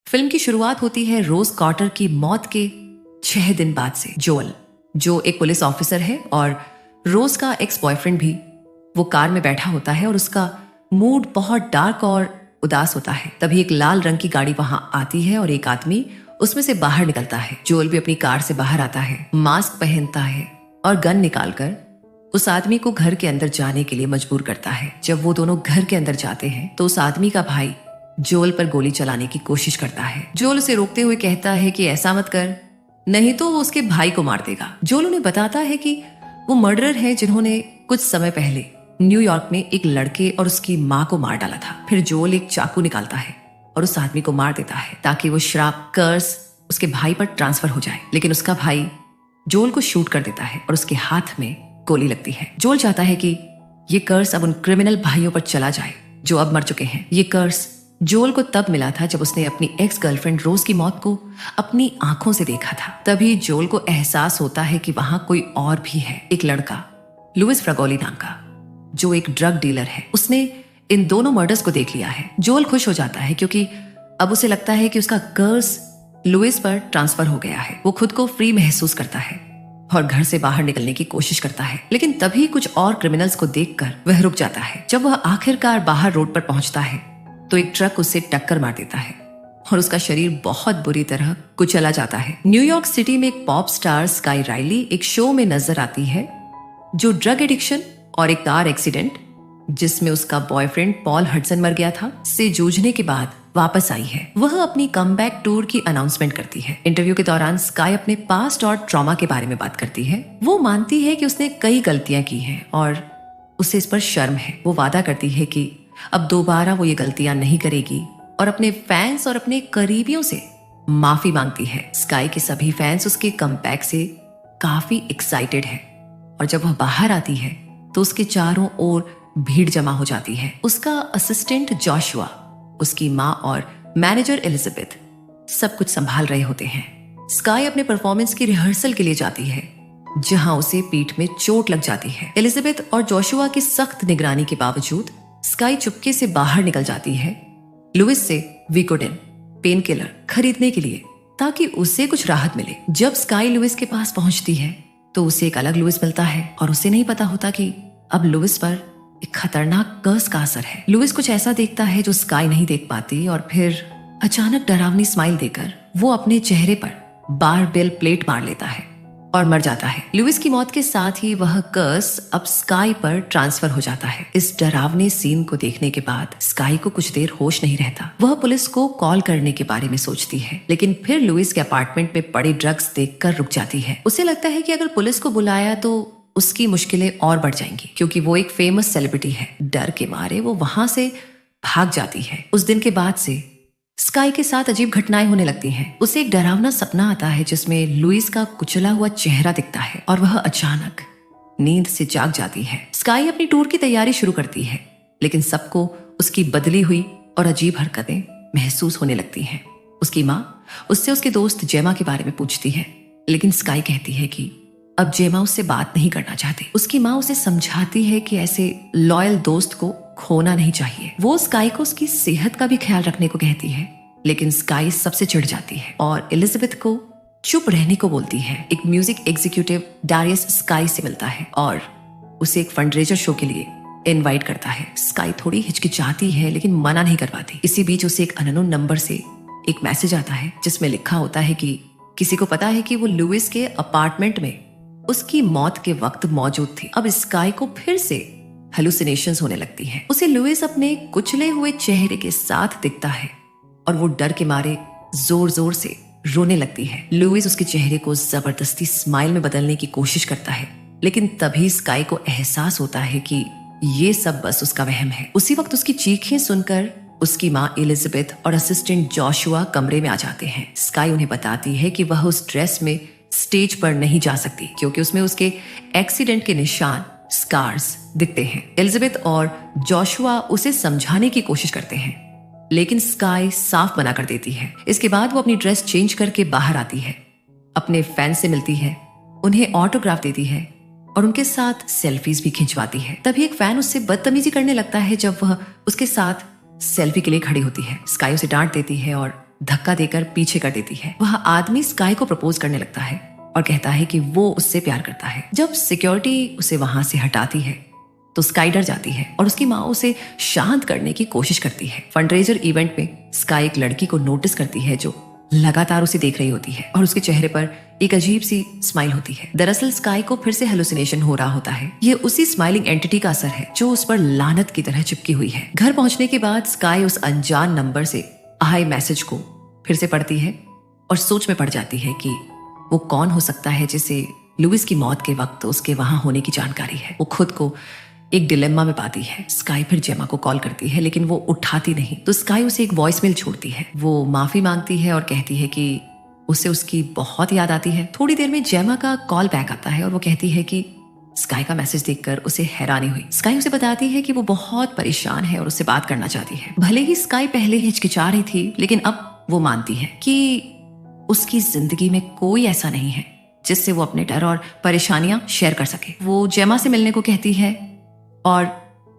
Film की शुरुआत होती है रोज कार्टर की मौत के 6 दिन बाद से। जोएल, जो एक पुलिस ऑफिसर है और रोज का एक्स बॉयफ्रेंड भी, वो कार में बैठा होता है और उसका मूड बहुत डार्क और उदास होता है। तभी एक लाल रंग की गाड़ी वहां आती है और एक आदमी उसमें से बाहर निकलता है। जोएल भी अपनी कार से बाहर आता है, मास्क पहनता है और गन निकालकर उस आदमी को घर के अंदर जाने के लिए मजबूर करता है। जब वो दोनों घर के अंदर जाते हैं तो उस आदमी का भाई जोएल पर गोली चलाने की कोशिश करता है। जोएल उसे रोकते हुए कहता है कि ऐसा मत कर, नहीं तो वो उसके भाई को मार देगा। जोएल उन्हें बताता है कि वो मर्डरर है जिन्होंने कुछ समय पहले न्यूयॉर्क में एक लड़के और उसकी माँ को मार डाला था। फिर जोएल एक चाकू निकालता है और उस आदमी को मार देता है ताकि वो श्राप कर्स उसके भाई पर ट्रांसफर हो जाए। लेकिन उसका भाई जोएल को शूट कर देता है और उसके हाथ में गोली लगती है। जोएल चाहता है कि ये कर्स अब उन क्रिमिनल भाइयों पर चला जाए जो अब मर चुके हैं। ये कर्स जोएल को तब मिला था जब उसने अपनी एक्स गर्लफ्रेंड रोज की मौत को अपनी आंखों से देखा था। तभी जोएल को एहसास होता है कि वहां कोई और भी है, एक लड़का लुइस फ्रागोली नाम का, जो एक ड्रग डीलर है। उसने इन दोनों मर्डर्स को देख लिया है। जोएल खुश हो जाता है क्योंकि अब उसे लगता है कि उसका कर्स लुइस पर ट्रांसफर हो गया है। वो खुद को फ्री महसूस करता है और घर से बाहर निकलने की कोशिश करता है। लेकिन तभी कुछ और क्रिमिनल्स को देखकर वह रुक जाता है। जब वह आखिरकार बाहर रोड पर पहुंचता है तो एक ट्रक उससे टक्कर मार देता है और उसका शरीर बहुत बुरी तरह कुचला जाता है। न्यूयॉर्क सिटी में एक पॉप स्टार स्काई राइली एक शो में नजर आती है, जो ड्रग एडिक्शन और एक कार एक्सीडेंट जिसमें उसका बॉयफ्रेंड पॉल हडसन मर गया था से जूझने के बाद वापस आई है। वह अपनी कमबैक टूर की अनाउंसमेंट करती है। इंटरव्यू के दौरान स्काई अपने पास्ट और ट्रॉमा के बारे में बात करती है। वो मानती है कि उसने कई गलतियां की हैं और उसे इस पर शर्म है। वो वादा करती है कि अब दोबारा वो ये गलतियां नहीं करेगी और अपने फैंस और अपने करीबियों से माफी मांगती है। स्काई के सभी फैंस उसके कमबैक से काफी एक्साइटेड है और जब वह बाहर आती है तो उसके चारों ओर भीड़ जमा हो जाती है। उसका असिस्टेंट जोशुआ, उसकी माँ और मैनेजर एलिजाबेथ सब कुछ संभाल रहे होते हैं। स्काई अपने परफॉर्मेंस की रिहर्सल के लिए जाती है जहां उसे पीठ में चोट लग जाती है। एलिजाबेथ और जोशुआ की सख्त निगरानी के बावजूद स्काई चुपके से बाहर निकल जाती है लुइस से विकोडेन पेन किलर खरीदने के लिए, ताकि उसे कुछ राहत मिले। जब स्काई लुइस के पास पहुंचती है तो उसे एक अलग लुइस मिलता है और उसे नहीं पता होता कि अब लुइस पर एक खतरनाक कर्स का असर है। लुइस कुछ ऐसा देखता है जो स्काई नहीं देख पाती और फिर अचानक डरावनी स्माइल देकर वो अपने चेहरे पर बारबेल प्लेट मार लेता है और मर जाता है। लुइस की मौत के साथ ही वह कर्स अब स्काई पर ट्रांसफर हो जाता है। इस डरावने सीन को देखने के बाद स्काई को कुछ देर होश नहीं रहता। वह पुलिस को कॉल करने के बारे में सोचती है, लेकिन फिर लुइस के अपार्टमेंट में पड़े ड्रग्स देखकर रुक जाती है। उसे लगता है कि अगर पुलिस को बुलाया तो उसकी मुश्किलें और बढ़ जाएंगी, क्योंकि वो एक फेमस सेलिब्रिटी है। डर के मारे वो वहां से भाग जाती है। उस दिन के बाद से स्काई के साथ अजीब घटनाएं होने लगती हैं। उसे एक डरावना सपना आता है जिसमें लुइस का कुचला हुआ चेहरा दिखता है और वह अचानक नींद से जाग जाती है। स्काई अपनी टूर की तैयारी शुरू करती है, लेकिन सबको उसकी बदली हुई और अजीब हरकतें महसूस होने लगती हैं। उसकी माँ उससे उसके दोस्त जेमा के बारे में पूछती है, लेकिन स्काई कहती है कि अब जेमा उससे बात नहीं करना चाहती। उसकी माँ उसे समझाती है कि ऐसे लॉयल दोस्त को खोना नहीं चाहिए। वो स्काई को उसकी सेहत का भी ख्याल रखने को कहती है, लेकिन स्काई सबसे चिढ़ जाती है और एलिजाबेथ को चुप रहने को बोलती है। एक म्यूजिक एग्जीक्यूटिव डारियस स्काई से मिलता है और उसे एक फंडरेजर शो के लिए इनवाइट करता है। स्काई थोड़ी हिचकिचाती है लेकिन मना नहीं कर पाती। इसी बीच उसे एक अननोन नंबर से एक मैसेज आता है जिसमें लिखा होता है कि किसी को पता है कि वो लुइस के अपार्टमेंट में उसकी मौत के वक्त मौजूद थी। अब स्काई को फिर से हेलुसिनेशंस होने लगती हैं। उसे लुइस अपने कुचले हुए चेहरे के साथ दिखता है और वो डर के मारे जोर जोर से रोने लगती है। लुइस उसके चेहरे को जबरदस्ती स्माइल में बदलने की कोशिश करता है, लेकिन तभी स्काई को एहसास होता है कि ये सब बस उसका वहम है। उसी वक्त उसकी चीखें सुनकर उसकी माँ एलिजाबेथ और असिस्टेंट जोशुआ कमरे में आ जाते हैं। स्काई उन्हें बताती है कि वह उस ड्रेस में स्टेज पर नहीं जा सकती क्योंकि उसमें उसके एक्सीडेंट के निशान स्कार्स दिखते हैं। एलिजाबेथ और जोशुआ उसे समझाने की कोशिश करते हैं, लेकिन स्काई साफ मना कर देती है। इसके बाद वो अपनी ड्रेस चेंज करके बाहर आती है, अपने फैंस से मिलती है, उन्हें ऑटोग्राफ देती है और उनके साथ सेल्फीज भी खिंचवाती है। तभी एक फैन उससे बदतमीजी करने लगता है जब वह उसके साथ सेल्फी के लिए खड़ी होती है। स्काई उसे डांट देती है और धक्का देकर पीछे कर देती है। वह आदमी स्काई को प्रपोज करने लगता है और कहता है कि वो उससे प्यार करता है। जब सिक्योरिटी उसे वहां से हटाती है तो स्काई डर जाती है और उसकी माँ उसे शांत करने की कोशिश करती है। फंडरेजर इवेंट में स्काई एक लड़की को नोटिस करती है जो लगातार उसे देख रही होती है और उसके चेहरे पर एक अजीब सी स्माइल होती है। दरअसल स्काई को फिर से हेलुसिनेशन हो रहा होता है। ये उसी स्माइलिंग एंटिटी का असर है जो उस पर लानत की तरह चिपकी हुई है। घर पहुंचने के बाद स्काई उस अनजान नंबर से आए मैसेज को फिर से पढ़ती है और सोच में पड़ जाती है कि वो कौन हो सकता है जिसे लुइस की मौत के वक्त उसके वहां होने की जानकारी है। वो खुद को एक डिलेमा में पाती है। स्काई फिर जेमा को कॉल करती है लेकिन वो उठाती नहीं, तो स्काई उसे एक वॉइसमेल छोड़ती है। वो माफी मांगती है और कहती है कि उसे उसकी बहुत याद आती है। थोड़ी देर में जेमा का कॉल बैक आता है और वो कहती है कि स्काई का मैसेज देखकर उसे हैरानी हुई। स्काई उसे बताती है कि वो बहुत परेशान है और उससे बात करना चाहती है। भले ही स्काई पहले हिचकिचा रही थी लेकिन अब वो मानती है कि उसकी जिंदगी में कोई ऐसा नहीं है जिससे वो अपने डर और परेशानियां शेयर कर सके। वो जेमा से मिलने को कहती है और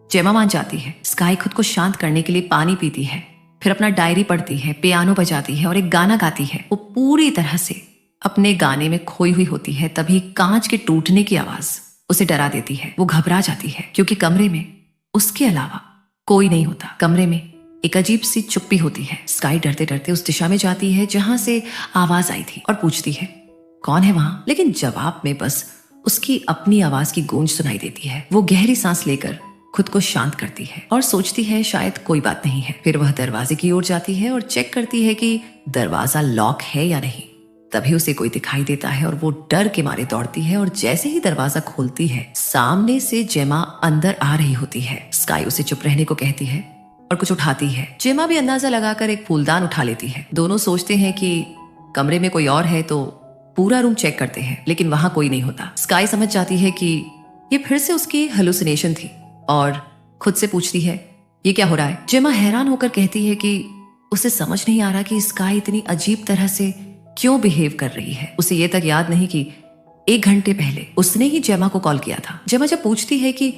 जेमा मान जाती है। स्काई खुद को शांत करने के लिए पानी पीती है, फिर अपना डायरी पढ़ती है, पियानो बजाती है और एक गाना गाती है। वो पूरी तरह से अपने गाने में खोई हुई होती है। तभी कांच के टूटने की आवाज उसे डरा देती है। वो घबरा जाती है क्योंकि कमरे में उसके अलावा कोई नहीं होता। कमरे में एक अजीब सी चुप्पी होती है। स्काई डरते डरते उस दिशा में जाती है जहां से आवाज आई थी और पूछती है कौन है वहां, लेकिन जवाब में बस उसकी अपनी आवाज की गूंज सुनाई देती है। वो गहरी सांस लेकर खुद को शांत करती है और सोचती है शायद कोई बात नहीं है। फिर वह दरवाजे की ओर जाती है और चेक करती है कि दरवाजा लॉक है या नहीं। तभी उसे कोई दिखाई देता है और वो डर के मारे दौड़ती है और जैसे ही दरवाजा खोलती है सामने से जेमा अंदर आ रही होती है। स्काई उसे चुप रहने को कहती है और कुछ उठाती है। जेमा भी अंदाजा लगाकर एक फूलदान उठा लेती है। दोनों सोचते हैं कि कमरे में कोई और है तो पूरा रूम चेक करते हैं लेकिन वहां कोई नहीं होता। स्काई समझ जाती है कि ये फिर से उसकी हेलुसिनेशन थी और खुद से पूछती है ये क्या हो रहा है। जेमा हैरान होकर कहती है कि उसे समझ नहीं आ रहा कि स्काई इतनी अजीब तरह से क्यों बिहेव कर रही है। उसे ये तक याद नहीं कि 1 घंटे पहले उसने ही जेमा को कॉल किया था। जेमा जब पूछती है कि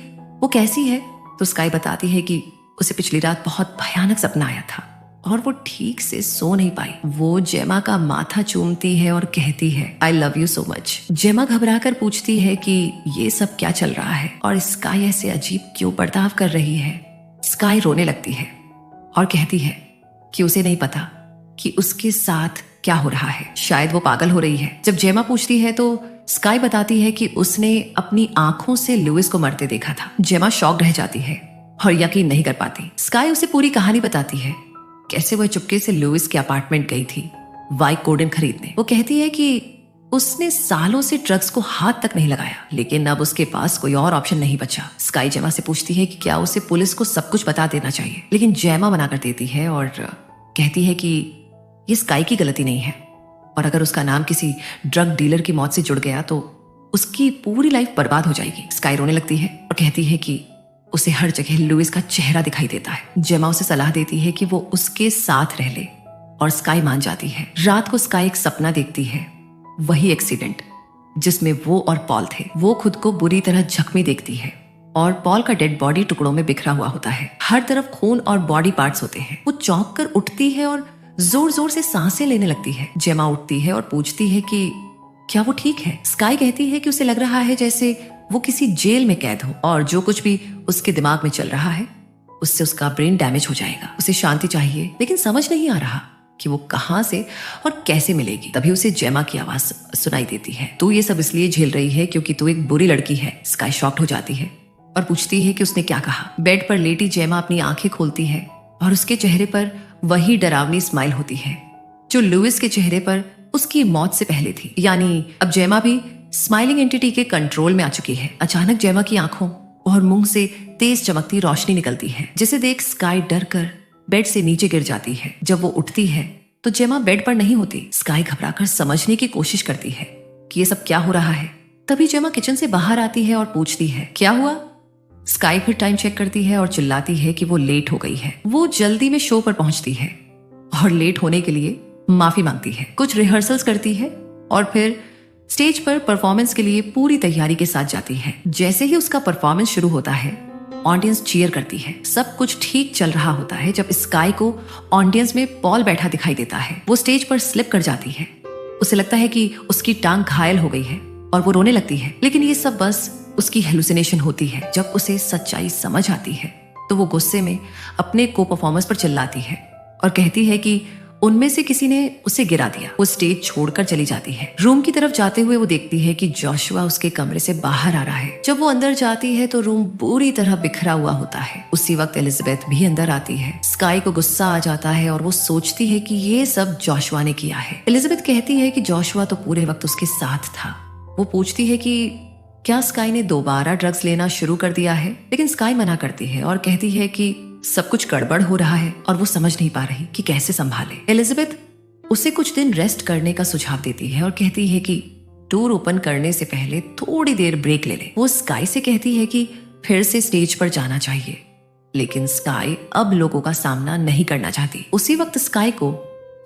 वो कैसी है तो स्काई बताती है कि उसे पिछली रात बहुत भयानक सपना आया था और वो ठीक से सो नहीं पाई। वो जेमा का माथा चूमती है और कहती है I love you so much. जेमा घबराकर पूछती है कि ये सब क्या चल रहा है और स्काई ऐसे अजीब क्यों बर्ताव कर रही है। स्काई रोने लगती है और कहती है कि उसे नहीं पता कि उसके साथ क्या हो रहा है, शायद वो पागल हो रही है। जब जेमा पूछती है तो स्काई बताती है कि उसने अपनी आंखों से लुइस को मरते देखा था। जेमा शॉक रह जाती है और यकीन नहीं कर पाती। स्काई उसे पूरी कहानी बताती है, कैसे वह चुपके से लुइस के अपार्टमेंट गई थी वाइकोडेन खरीदने। वो कहती है कि उसने सालों से ड्रग्स को हाथ तक नहीं लगाया लेकिन अब उसके पास कोई और ऑप्शन नहीं बचा। स्काई जेमा से पूछती है कि क्या उसे पुलिस को सब कुछ बता देना चाहिए, लेकिन जेमा मना कर देती है और कहती है कि ये स्काई की गलती नहीं है और अगर उसका नाम किसी ड्रग डीलर की मौत से जुड़ गया तो उसकी पूरी लाइफ बर्बाद हो जाएगी। स्काई रोने लगती है और कहती है कि उसे हर जगह लुइस का चेहरा दिखाई देता है। जेमा उसे सलाह देती है कि वो उसके साथ रह ले और स्काई मान जाती है। रात को स्काई एक सपना देखती है, वही एक्सीडेंट जिसमें वो और पॉल थे। वो खुद को बुरी तरह जख्मी देखती है और पॉल का डेड बॉडी टुकड़ों में बिखरा हुआ होता है। हर तरफ खून और बॉडी पार्ट्स होते हैं। वो चौंक कर उठती है और जोर जोर से सांसें लेने लगती है। जेमा उठती है और पूछती है कि क्या वो ठीक है। स्काई कहती है कि उसे लग रहा है जैसे वो किसी जेल में कैद हो और जो कुछ भी उसके दिमाग में चल रहा है उससे उसका ब्रेन डैमेज हो जाएगा। उसे शांति चाहिए लेकिन समझ नहीं आ रहा कि वो कहां से और कैसे मिलेगी। तभी उसे जेमा की आवाज सुनाई देती है, तू ये सब इसलिए झेल रही है क्योंकि तू एक बुरी लड़की है। स्काई शॉक्ड हो जाती है और पूछती है कि उसने क्या कहा। बेड पर लेटी जेमा अपनी आंखें खोलती है और उसके चेहरे पर वही डरावनी स्माइल होती है जो लुइस के चेहरे पर उसकी मौत से पहले थी। यानी अब जेमा भी स्माइलिंग एंटिटी के कंट्रोल में आ चुकी है। अचानक जेमा की आंखों और मुंह से तेज चमकती रोशनी निकलती है जिसे देख स्काई डर कर बेड से नीचे गिर जाती है। जब वो उठती है तो जेमा बेड पर नहीं होती। स्काई घबराकर समझने की कोशिश करती है कि ये सब क्या हो रहा है। तभी जेमा किचन से बाहर आती है और पूछती है क्या हुआ। स्काई फिर टाइम चेक करती है और चिल्लाती है कि वो लेट हो गई है। वो जल्दी में शो पर पहुंचती है और लेट होने के लिए माफी मांगती है। कुछ रिहर्सल्स करती है और फिर स्टेज पर परफॉर्मेंस के लिए पूरी तैयारी के साथ जाती है। जैसे ही उसका परफॉर्मेंस शुरू होता है ऑडियंस चीयर करती है। सब कुछ ठीक चल रहा होता है जब स्काई को ऑडियंस में पॉल बैठा दिखाई देता है। वो स्टेज पर स्लिप कर जाती है। उसे लगता है कि उसकी टांग घायल हो गई है और वो रोने लगती है, लेकिन ये सब बस उसकी हेलुसिनेशन होती है। जब उसे सच्चाई समझ आती है तो वो गुस्से में अपने को परफॉर्मर्स पर चिल्लाती है और कहती है कि उनमें से किसी ने उसे गिरा दिया। वो स्टेज छोड़कर चली जाती है। रूम की तरफ जाते हुए वो देखती है कि जोशुआ उसके कमरे से बाहर आ रहा है। जब वो अंदर जाती है तो रूम पूरी तरह बिखरा हुआ होता है। उसी वक्त एलिजाबेथ भी अंदर आती है। स्काई को गुस्सा आ जाता है और वो सोचती है कि ये सब जोशुआ ने किया है। एलिजाबेथ कहती है कि जोशुआ तो पूरे वक्त उसके साथ था। वो पूछती है कि क्या स्काई ने दोबारा ड्रग्स लेना शुरू कर दिया है, लेकिन स्काई मना करती है और कहती है कि सब कुछ गड़बड़ हो रहा है और वो समझ नहीं पा रही कि कैसे संभाले। एलिजाबेथ उसे कुछ दिन रेस्ट करने का सुझाव देती है और कहती है कि टूर ओपन करने से पहले थोड़ी देर ब्रेक ले ले। वो स्काई से कहती है कि फिर से स्टेज पर जाना चाहिए, लेकिन स्काई अब लोगों का सामना नहीं करना चाहती। उसी वक्त स्काई को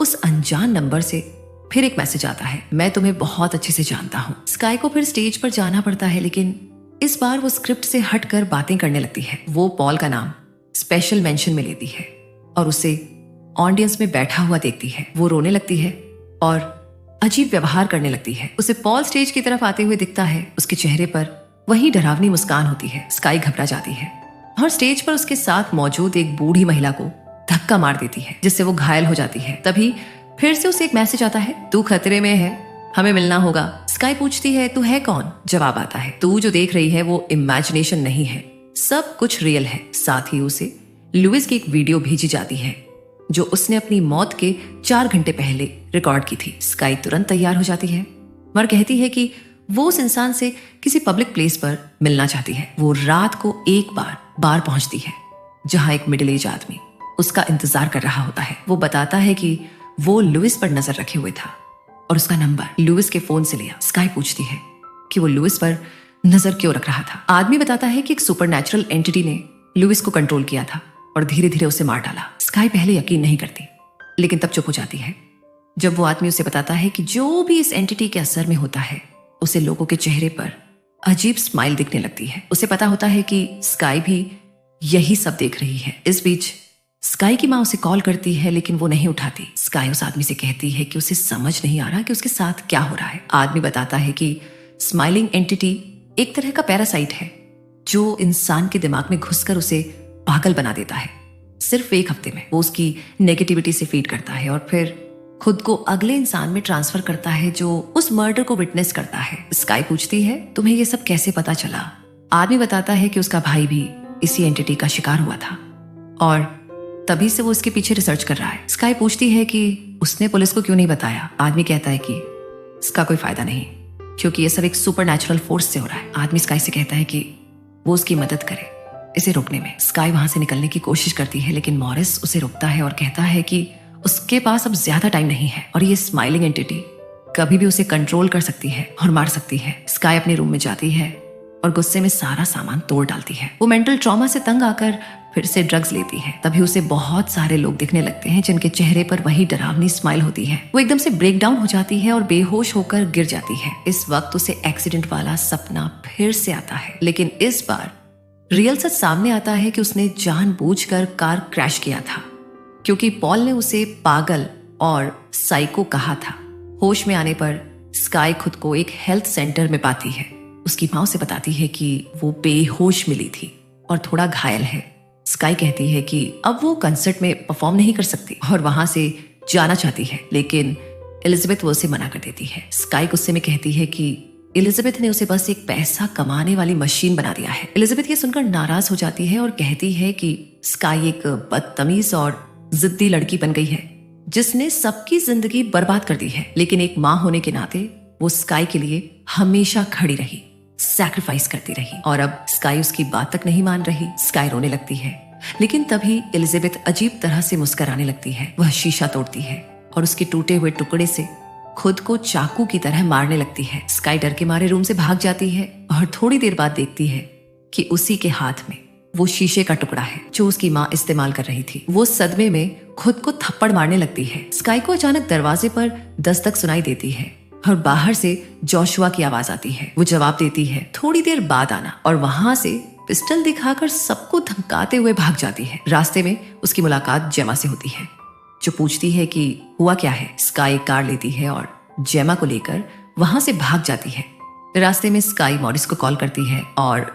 उस अनजान नंबर से फिर एक मैसेज आता है, मैं तुम्हें बहुत अच्छे से जानता हूँ। स्काई को फिर स्टेज पर जाना पड़ता है, लेकिन इस बार वो स्क्रिप्ट से हटकर बातें करने लगती है। वो पॉल का नाम स्पेशल मेंशन में लेती है और उसे ऑडियंस में बैठा हुआ देखती है। वो रोने लगती है और अजीब व्यवहार करने लगती है। उसे पॉल स्टेज की तरफ आते हुए दिखता है। उसके चेहरे पर वही डरावनी मुस्कान होती है। स्काई घबरा जाती है और स्टेज पर उसके साथ मौजूद एक बूढ़ी महिला को धक्का मार देती है, जिससे वो घायल हो जाती है। तभी फिर से उसे एक मैसेज आता है, तू खतरे में है, हमें मिलना होगा। स्काई पूछती है, तू है कौन? जवाब आता है, तू जो देख रही है वो इमेजिनेशन नहीं है, सब कुछ रियल है। साथ ही उसे लुइस की एक वीडियो भेजी जाती है जो उसने अपनी मौत के 4 घंटे पहले रिकॉर्ड की थी। स्काई तुरंत तैयार हो जाती है और कहती है कि वो उस इंसान से किसी पब्लिक प्लेस पर मिलना चाहती है। वो रात को एक बार पहुंचती है जहां एक मिडिल एज आदमी उसका इंतजार कर रहा होता है। वो बताता है कि वो लुइस पर नजर रखे हुए था और उसका नंबर लुइस के फोन से लिया। स्काई पूछती है कि वो लुइस पर नजर क्यों रख रहा था। आदमी बताता है कि एक सुपरनैचुरल एंटिटी ने लुइस को कंट्रोल किया था और धीरे धीरे उसे मार डाला। स्काई पहले यकीन नहीं करती, लेकिन तब चुप हो जाती है जब वो आदमी उसे बताता है कि जो भी इस एंटिटी के असर में होता है उसे लोगों के चेहरे पर अजीब स्माइल दिखने लगती है। उसे पता होता है कि स्काई भी यही सब देख रही है। इस बीच स्काई की माँ उसे कॉल करती है, लेकिन वो नहीं उठाती। स्काई उस आदमी से कहती है कि उसे समझ नहीं आ रहा कि उसके साथ क्या हो रहा है। आदमी बताता है कि स्माइलिंग एंटिटी एक तरह का पैरासाइट है जो इंसान के दिमाग में घुसकर उसे पागल बना देता है। सिर्फ 1 हफ्ते में वो उसकी नेगेटिविटी से फीड करता है और फिर खुद को अगले इंसान में ट्रांसफर करता है जो उस मर्डर को विटनेस करता है। स्काई पूछती है, तुम्हें ये सब कैसे पता चला? आदमी बताता है कि उसका भाई भी इसी एंटिटी का शिकार हुआ था और तभी से वो इसके पीछे रिसर्च कर रहा है। स्काई पूछती है कि उसने पुलिस को क्यों नहीं बताया? आदमी कहता है कि इसका कोई फायदा नहीं, क्योंकि ये सब एक सुपरनैचुरल फोर्स से हो रहा है। आदमी स्काई से कहता है कि वो उसकी मदद करे इसे रोकने में। स्काई वहां से निकलने की कोशिश करती है, लेकिन मॉरिस उसे रोकता है और कहता है कि उसके पास अब ज्यादा टाइम नहीं है और ये स्माइलिंग एंटिटी कभी भी उसे कंट्रोल कर सकती है और मार सकती है। स्काई अपने रूम में जाती है और गुस्से में सारा सामान तोड़ डालती है। वो मेंटल ट्रॉमा से तंग आकर फिर से ड्रग्स लेती है। तभी उसे बहुत सारे लोग दिखने लगते हैं जिनके चेहरे पर वही डरावनी स्माइल होती है। वो एकदम से ब्रेक डाउन हो जाती है और बेहोश होकर गिर जाती है। इस वक्त उसे एक्सीडेंट वाला सपना फिर से आता है, लेकिन इस बार रियल सच सामने आता है कि उसने जानबूझकर कार क्रैश किया था, क्योंकि पॉल ने उसे पागल और साइको कहा था। होश में आने पर स्काई खुद को एक हेल्थ सेंटर में पाती है। उसकी माँ उसे बताती है कि वो बेहोश मिली थी और थोड़ा घायल है। स्काई कहती है कि अब वो कंसर्ट में परफॉर्म नहीं कर सकती और वहां से जाना चाहती है, लेकिन एलिजाबेथ वो उसे मना कर देती है। स्काई गुस्से में कहती है कि एलिजाबेथ ने उसे बस एक पैसा कमाने वाली मशीन बना दिया है। एलिजाबेथ ये सुनकर नाराज हो जाती है और कहती है कि स्काई एक बदतमीज और जिद्दी लड़की बन गई है जिसने सबकी जिंदगी बर्बाद कर दी है, लेकिन एक माँ होने के नाते वो स्काई के लिए हमेशा खड़ी रही, सैक्रिफाइस करती रही और अब स्काई उसकी बात तक नहीं मान रही। स्काई रोने लगती है, लेकिन तभी एलिजाबेथ अजीब तरह से मुस्कुराने लगती है। वह शीशा तोड़ती है और उसके टूटे हुए टुकड़े से खुद को चाकू की तरह मारने लगती है। स्काई डर के मारे रूम से भाग जाती है और थोड़ी देर बाद देखती है कि उसी के हाथ में वो शीशे का टुकड़ा है जो उसकी माँ इस्तेमाल कर रही थी। वो सदमे में खुद को थप्पड़ मारने लगती है। स्काई को अचानक दरवाजे पर दस्तक सुनाई देती है और बाहर से जोशुआ की आवाज आती है। वो जवाब देती है, थोड़ी देर बाद आना, और वहां से पिस्टल दिखाकर सबको धमकाते हुए भाग जाती है। रास्ते में उसकी मुलाकात जेमा से होती है, जो पूछती है कि हुआ क्या है। स्काई कार लेती है और जेमा को लेकर वहां से भाग जाती है। रास्ते में स्काई मॉरिस को कॉल करती है और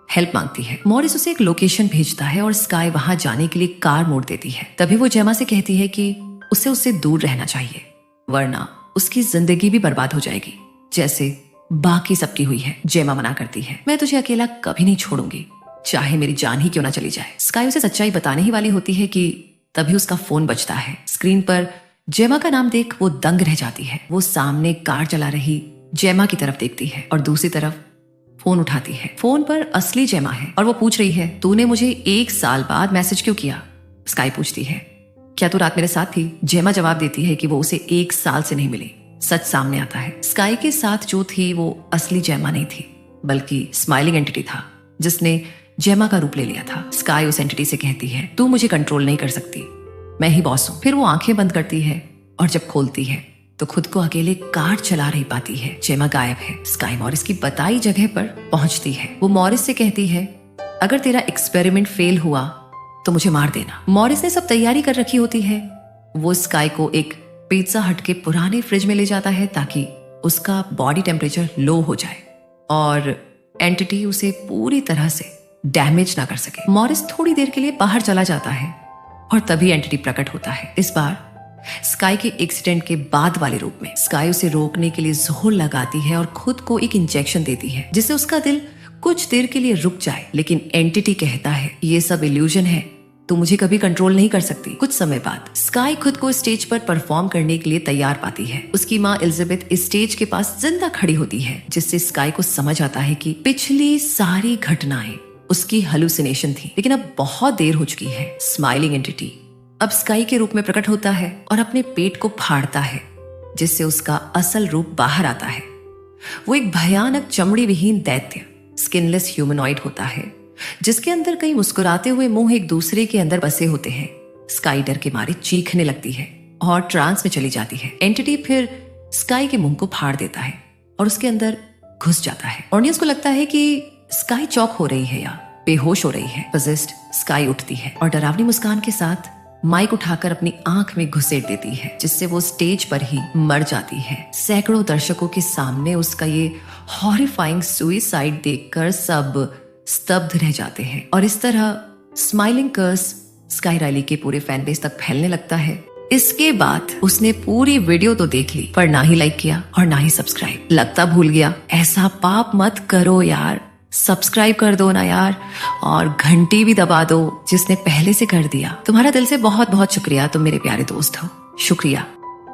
हेल्प मांगती है। मॉरिस उसे एक लोकेशन भेजता है और स्काई वहां जाने के लिए कार मोड़ देती है। तभी वो जेमा से कहती है कि उसे उससे दूर रहना चाहिए, वरना उसकी जिंदगी भी बर्बाद हो जाएगी, जैसे बाकी सबकी हुई है। जेमा मना करती है, मैं तुझे अकेला कभी नहीं छोड़ूंगी, चाहे मेरी जान ही क्यों ना चली जाए। स्काई उसे सच्चाई बताने ही वाली होती है कि तभी उसका फोन बजता है। स्क्रीन पर जेमा का नाम देख वो दंग रह जाती है। वो सामने कार चला रही जेमा की तरफ देखती है और दूसरी तरफ फोन उठाती है। फोन पर असली जेमा है और वो पूछ रही है, तूने मुझे 1 साल बाद मैसेज क्यों किया? स्काई पूछती है, क्या तू रात मेरे साथ थी? जेमा जवाब देती है कि वो उसे 1 साल से नहीं मिली। सच सामने आता है, स्काई के साथ जो थी वो असली जेमा नहीं थी, बल्कि स्माइलिंग एंटिटी था, जिसने जेमा का रूप ले लिया था। स्काई उस एंटिटी से कहती है, तू मुझे कंट्रोल नहीं कर सकती, मैं ही बॉस हूं। फिर वो आंखें बंद करती है और जब खोलती है तो खुद को अकेले कार चला रही पाती है। जेमा गायब है। स्काई मॉरिस की बताई जगह पर पहुंचती है। वो मॉरिस से कहती है, अगर तेरा एक्सपेरिमेंट फेल हुआ तो मुझे मार देना। मॉरिस ने सब तैयारी कर रखी होती है। वो स्काई को एक पिज्जा हट के पुराने फ्रिज में ले जाता है ताकि उसका बॉडी टेम्परेचर लो हो जाए और एंटिटी उसे पूरी तरह से डैमेज ना कर सके। मॉरिस थोड़ी देर के लिए बाहर चला जाता है और तभी एंटिटी प्रकट होता है, इस बार स्काई के एक्सीडेंट के बाद वाले रूप में। स्काई उसे रोकने के लिए जोर लगाती है और खुद को एक इंजेक्शन देती है जिससे उसका दिल कुछ देर के लिए रुक जाए, लेकिन एंटिटी कहता है, ये सब इल्यूजन है, तू मुझे कभी कंट्रोल नहीं कर सकती। कुछ समय बाद स्काई खुद को स्टेज पर परफॉर्म करने के लिए तैयार पाती है। उसकी माँ एलिजाबेथ इस स्टेज के पास जिंदा खड़ी होती है, जिससे स्काई को समझ आता है कि पिछली सारी घटनाएं उसकी हेलुसिनेशन थी, लेकिन अब बहुत देर हो चुकी है। स्माइलिंग एंटिटी अब स्काई के रूप में प्रकट होता है और अपने पेट को फाड़ता है, जिससे उसका असल रूप बाहर आता है। वो एक भयानक चमड़ी विहीन दैत्य, स्किनलेस ह्यूमनॉइड होता है, जिसके अंदर कई मुस्कुराते हुए मुंह एक दूसरे के अंदर बसे होते हैं। स्काई डर के मारे चीखने लगती है और ट्रांस में चली जाती है। एंटिटी फिर स्काई के मुंह को फाड़ देता है और उसके अंदर घुस जाता है। ऑडियंस को लगता है कि स्काई चौक हो रही है या बेहोश हो रही है। पजेस्ड स्काई उठती है और डरावनी मुस्कान के साथ माइक उठाकर अपनी आंख में घुसेड़ देती है, जिससे वो स्टेज पर ही मर जाती है। सैकड़ों दर्शकों के सामने उसका ये हॉरिफाइंग सुइसाइड देखकर सब स्तब्ध रह जाते हैं और इस तरह स्माइलिंग कर्स स्काई राइली के पूरे फैन बेस तक फैलने लगता है। इसके बाद उसने पूरी वीडियो तो देख ली, पर ना ही लाइक किया और ना ही सब्सक्राइब। लगता भूल गया। ऐसा पाप मत करो यार, सब्सक्राइब कर दो ना यार, और घंटी भी दबा दो जिसने पहले से कर दिया। तुम्हारा दिल से बहुत बहुत शुक्रिया, तुम मेरे प्यारे दोस्त हो। शुक्रिया।